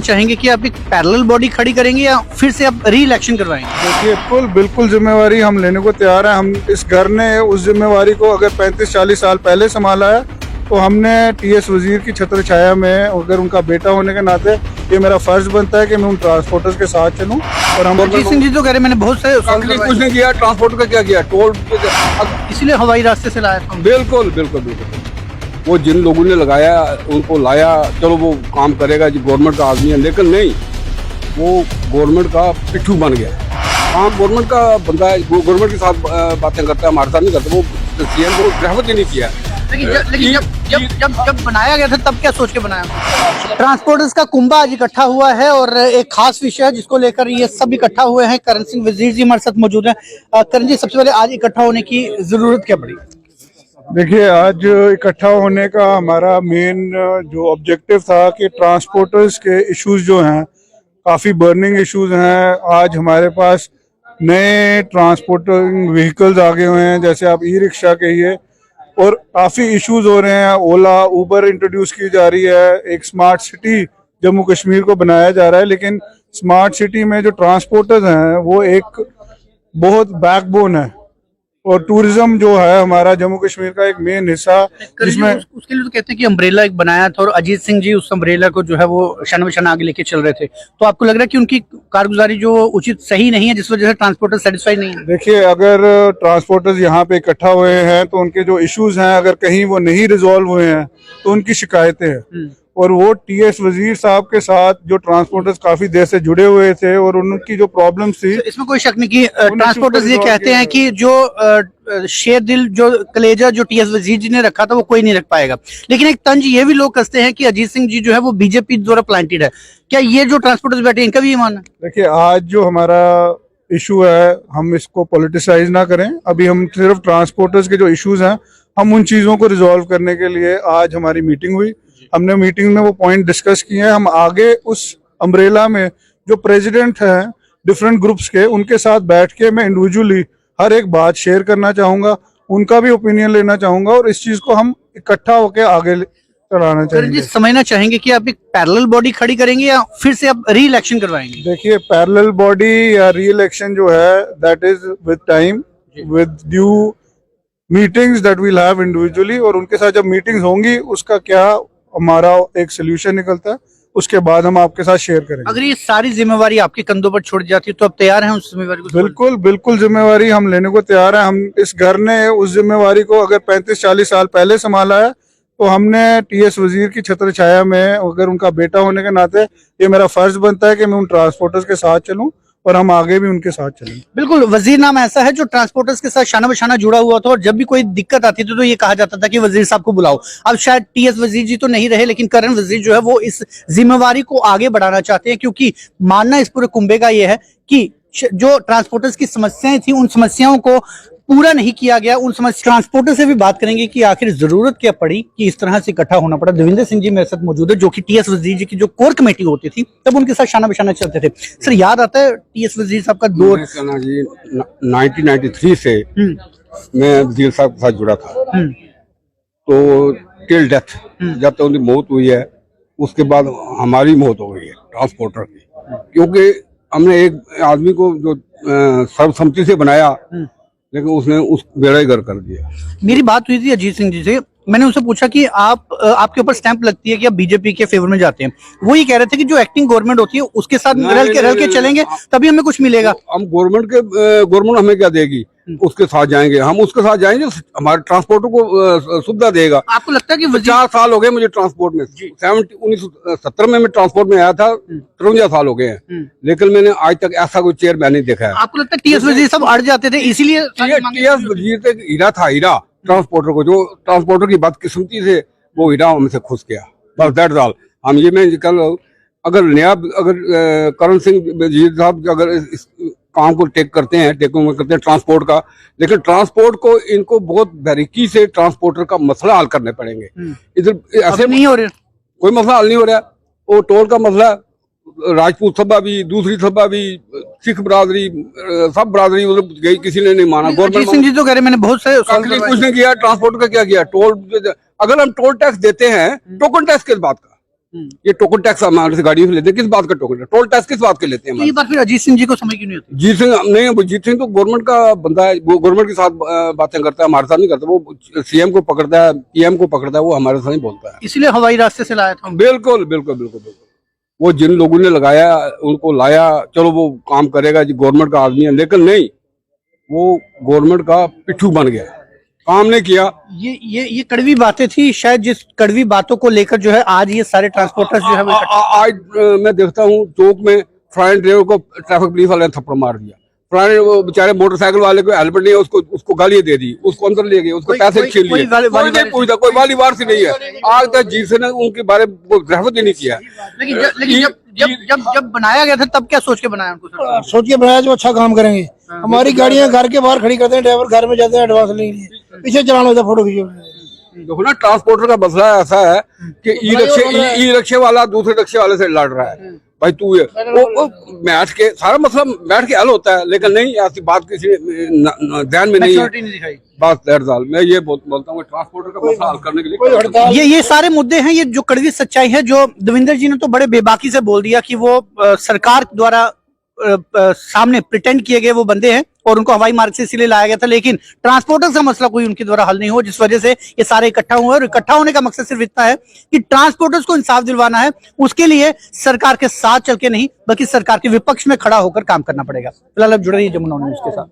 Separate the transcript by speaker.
Speaker 1: चाहेंगे कि आप एक पैरेलल बॉडी खड़ी करेंगे या फिर से आप री इलेक्शन करवाएंगे?
Speaker 2: देखिए बिल्कुल जिम्मेवारी हम लेने को तैयार हैं। हम इस घर ने उस जिम्मेवारी को अगर 35-40 साल पहले संभाला है तो हमने टीएस वजीर की छत्र छाया में अगर उनका बेटा होने के नाते ये मेरा फर्ज बनता है कि मैं उन ट्रांसपोर्टर्स के साथ चलूं। और हम
Speaker 1: अजीत सिंह जी तो कह रहे मैंने बहुत सारे
Speaker 3: कुछ नहीं किया, ट्रांसपोर्ट का क्या किया, टोल
Speaker 1: इसलिए हवाई रास्ते से लाया था।
Speaker 3: बिल्कुल बिल्कुल बिल्कुल वो जिन लोगों ने लगाया उनको लाया, चलो वो काम करेगा जी, गवर्नमेंट का आदमी है, लेकिन नहीं, वो गवर्नमेंट का पिट्ठू बन गया। काम गवर्नमेंट का बंदा है, वो गवर्नमेंट के साथ बातें करता है, हमारे साथ नहीं करता। वो सीएम को ग्रहवत ही नहीं किया।
Speaker 1: लेकिन जब बनाया गया था तब क्या सोच के बनाया? ट्रांसपोर्टर्स का कुंभा आज इकट्ठा हुआ है और एक खास विषय है जिसको लेकर ये सब इकट्ठा हुए हैं। करण सिंह वजीर जी हमारे साथ मौजूद हैं। करण जी, सबसे पहले आज इकट्ठा होने की जरूरत क्या पड़ी?
Speaker 2: देखिए आज इकट्ठा होने का हमारा मेन जो ऑब्जेक्टिव था कि ट्रांसपोर्टर्स के इश्यूज जो हैं काफ़ी बर्निंग इश्यूज हैं। आज हमारे पास नए ट्रांसपोर्टिंग व्हीकल्स आ गए हुए हैं, जैसे आप ई रिक्शा कहिए, और काफ़ी इश्यूज हो रहे हैं। ओला उबर इंट्रोड्यूस की जा रही है, एक स्मार्ट सिटी जम्मू कश्मीर को बनाया जा रहा है, लेकिन स्मार्ट सिटी में जो ट्रांसपोर्टर्स हैं वो एक बहुत बैकबोन है और टूरिज्म जो है हमारा जम्मू कश्मीर का एक मेन हिस्सा, जिसमें
Speaker 1: उसके लिए तो कहते हैं कि अम्ब्रेला एक बनाया था और अजीत सिंह जी उस अम्ब्रेला को जो है वो शन आगे लेके चल रहे थे। तो आपको लग रहा है कि उनकी कारगुजारी जो उचित सही नहीं है, जिस वजह से ट्रांसपोर्टर सेटिस्फाइड नहीं है?
Speaker 2: देखिए अगर ट्रांसपोर्टर्स यहाँ पे इकट्ठा हुए हैं तो उनके जो इश्यूज हैं अगर कहीं वो नहीं रिजॉल्व हुए हैं तो उनकी शिकायतें हैं। और वो टीएस वजीर साहब के साथ जो ट्रांसपोर्टर्स काफी देर से जुड़े हुए थे और उनकी जो प्रॉब्लम्स थी,
Speaker 1: इसमें कोई शक नहीं कि ट्रांसपोर्टर्स ये कहते हैं कि जो शेर दिल जो कलेजा जो टीएस वजीर जी ने रखा था वो कोई नहीं रख पाएगा। लेकिन एक तंज ये भी लोग कसते हैं कि अजीत सिंह जी जो है वो बीजेपी द्वारा प्लांटेड है। क्या ये जो ट्रांसपोर्टर्स बैठे इनका भी ये मानना है?
Speaker 2: देखिए आज जो हमारा इशू है हम इसको पॉलिटिसाइज ना करें। अभी हम सिर्फ ट्रांसपोर्टर्स के जो इश्यूज हैं हम उन चीज़ों को रिजॉल्व करने के लिए आज हमारी मीटिंग हुई। हमने मीटिंग में वो पॉइंट डिस्कस किए हैं। हम आगे उस अम्ब्रेला में जो प्रेसिडेंट हैं डिफरेंट ग्रुप्स के, उनके साथ बैठ के मैं इंडिविजुअली हर एक बात शेयर करना चाहूँगा, उनका भी ओपिनियन लेना चाहूँगा और इस चीज़ को हम इकट्ठा होकर आगे चलाना चाहेंगे।
Speaker 1: समझना चाहेंगे कि आप एक पैरेलल बॉडी खड़ी करेंगे या फिर से आप री इलेक्शन करवाएंगे?
Speaker 2: देखिए पैरेलल बॉडी या री इलेक्शन जो है that is with time, with due meetings that will have individually, और उनके साथ जब मीटिंग्स होंगी उसका क्या हमारा एक सोल्यूशन निकलता है उसके बाद हम आपके साथ शेयर करेंगे।
Speaker 1: अगर ये सारी जिम्मेवारी आपके कंधों पर छोड़ जाती है तो आप तैयार हैं उस जिम्मेवारी को?
Speaker 2: बिल्कुल बिल्कुल जिम्मेवारी हम लेने को तैयार हैं। हम इस घर ने उस जिम्मेवारी को अगर 35-40 साल पहले संभाला है तो हमने टीएस वजीर की छत्र छाया में अगर उनका बेटा होने के नाते ये मेरा फर्ज बनता है कि मैं उन ट्रांसपोर्टर्स के साथ चलूं और हम आगे भी उनके साथ चलेंगे।
Speaker 1: बिल्कुल, वजीर नाम ऐसा है जो ट्रांसपोर्टर्स के साथ शाना बशाना जुड़ा हुआ था और जब भी कोई दिक्कत आती थी तो ये कहा जाता था कि वजीर साहब को बुलाओ। अब शायद टीएस वजीर जी तो नहीं रहे, लेकिन करण वजीर जो है वो इस जिम्मेवारी को आगे बढ़ाना चाहते हैं, क्योंकि मानना इस पूरे कुंभे का ये है कि जो ट्रांसपोर्टर्स की समस्याएं थी उन समस्याओं को पूरा नहीं किया गया। उन समस्या ट्रांसपोर्टर से भी बात करेंगे कि आखिर जरूरत क्या पड़ी कि इस तरह से इकट्ठा होना पड़ा। देवेंद्र सिंह जी मेरे साथ मौजूद है जो कि टीएस वजीर जी की जो कोर कमेटी होती थी तब उनके साथ शाना बशाना चलते थे। सर याद आता है टीएस वजीर साहब का दौर?
Speaker 3: जी 1993 से मैं वजीर साहब के साथ जुड़ा था, तो टिल डेथ जब तक उनकी मौत हुई है उसके बाद हमारी मौत हो गई है ट्रांसपोर्टर की, क्योंकि हमने एक आदमी को जो सर्वसम्मति से बनाया लेकिन उसने उस बेड़ा गर्क कर दिया।
Speaker 1: मेरी बात हुई थी अजीत सिंह जी से, मैंने उनसे पूछा कि आपके ऊपर स्टैंप लगती है कि आप बीजेपी के फेवर में जाते हैं। वो ये कह रहे थे कि जो एक्टिंग गवर्नमेंट होती है उसके साथ रल के चलेंगे तभी हमें कुछ मिलेगा।
Speaker 3: हम गवर्नमेंट हमें क्या देगी, उसके साथ जाएंगे, हम उसके साथ जाएंगे, हमारे ट्रांसपोर्टर को सुविधा देगा।
Speaker 1: आपको लगता है कि
Speaker 3: 4 साल हो गए मुझे ट्रांसपोर्ट में, 1970 में मैं ट्रांसपोर्ट में आया था, 53 साल हो गए हैं, लेकिन मैंने आज तक ऐसा कोई चेयरमैन नहीं देखा है।
Speaker 1: आपको लगता है टीएस वजीर सब अड़ जाते थे इसीलिए?
Speaker 3: टीएस वजीर तो हीरा था, हीरा ट्रांसपोर्टर को, जो ट्रांसपोर्टर की बदकिस्मती से वो हीरा हमसे खुश गया, बस दैट्स ऑल। हम ये मैं कल अगर करण सिंह वजीर साहब अगर इस काम को टेक करते हैं ट्रांसपोर्ट का, लेकिन ट्रांसपोर्ट को इनको बहुत बारीकी से ट्रांसपोर्टर का मसला हल करने पड़ेंगे। इधर ऐसे नहीं हो रहा, कोई मसला हल नहीं हो रहा। वो टोल का मसला, राजपूत सभा भी, दूसरी सभा भी, सिख बरादरी, सब बरादरी मतलब गई, किसी ने नहीं माना।
Speaker 1: गवर्नमेंट सिंह जी तो कह रहे मैंने बहुत सारे
Speaker 3: कुछ नहीं किया। ट्रांसपोर्ट का क्या किया, टोल, अगर हम टोल टैक्स देते हैं टोकन टैक्स किस बात का, ये टोकन टैक्स हमारे से गाड़ियों से लेते हैं, किस बात का टोकन टैक्स, टोल टैक्स किस बात के लेते हैं
Speaker 1: तो ये बात फिर अजीत सिंह जी को समझ क्यों नहीं होती?
Speaker 3: जीत सिंह नहीं, वो जीत सिंह तो गवर्नमेंट का बंदा है, वो गवर्नमेंट के साथ बातें करता है, हमारे साथ नहीं करता। वो सीएम को पकड़ता है, पीएम को पकड़ता है, वो हमारे साथ नहीं बोलता है।
Speaker 1: इसीलिए हवाई रास्ते से लाया था।
Speaker 3: बिल्कुल बिल्कुल बिल्कुल बिल्कुल। वो जिन लोगों ने लगाया उनको लाया, चलो वो काम करेगा जी, गवर्नमेंट का आदमी है, लेकिन नहीं, वो गवर्नमेंट का पिट्ठू बन गया, काम नहीं किया।
Speaker 1: ये कड़वी बातें थी शायद, जिस कड़वी बातों को लेकर जो है आज ये सारे ट्रांसपोर्टर्स जो है वो
Speaker 3: आज मैं देखता हूँ चौक में फ्रंट ड्राइवर को ट्रैफिक पुलिस वाले ने थप्पड़ मार दिया, फ्रंट वो बेचारे मोटरसाइकिल वाले को हेलमेट नहीं है, उसको गाली दे दी, उसको अंदर ले गए, उसको पैसे छीन लिए, कोई नहीं पूछता, कोई वाली वार से नहीं है। आज तक जी से ने उनके बारे में रहमत ही नहीं किया।
Speaker 1: लेकिन जब बनाया गया था तब क्या सोच के बनाया उनको सरकार?
Speaker 4: सोच के बनाया जो अच्छा काम करेंगे। हमारी गाड़ियां घर के बाहर खड़ी करते हैं, ड्राइवर घर में जाते हैं एडवांस लेंगे, पीछे चलाना होता है, फोटो खींचो।
Speaker 3: देखो ना, ट्रांसपोर्टर का मसला ऐसा है कि ई रिक्शे वाला दूसरे रिक्शे वाले से लड़ रहा है, भाई तू ये वो बैठ के सारा मसला बैठ के हल होता है, लेकिन नहीं, ऐसी बात किसी ध्यान में नहीं है। बस दरअसल मैं ये बोलता हूँ, ट्रांसपोर्टर का मसला हल करने के लिए
Speaker 1: ये सारे मुद्दे हैं, ये जो कड़वी सच्चाई है, जो देवेंद्र जी ने तो बड़े बेबाकी से बोल दिया कि वो सरकार द्वारा सामने प्रिटेंड किए गए वो बंदे हैं और उनको हवाई मार्ग से इसीलिए लाया गया था, लेकिन ट्रांसपोर्टर्स का मसला कोई उनके द्वारा हल नहीं हो, जिस वजह से ये सारे इकट्ठा हुए। और इकट्ठा होने का मकसद सिर्फ इतना है कि ट्रांसपोर्टर्स को इंसाफ दिलवाना है, उसके लिए सरकार के साथ चल के नहीं बल्कि सरकार के विपक्ष में खड़ा होकर काम करना पड़ेगा। फिलहाल अब जुड़े रहिए जमुना न्यूज़ के साथ।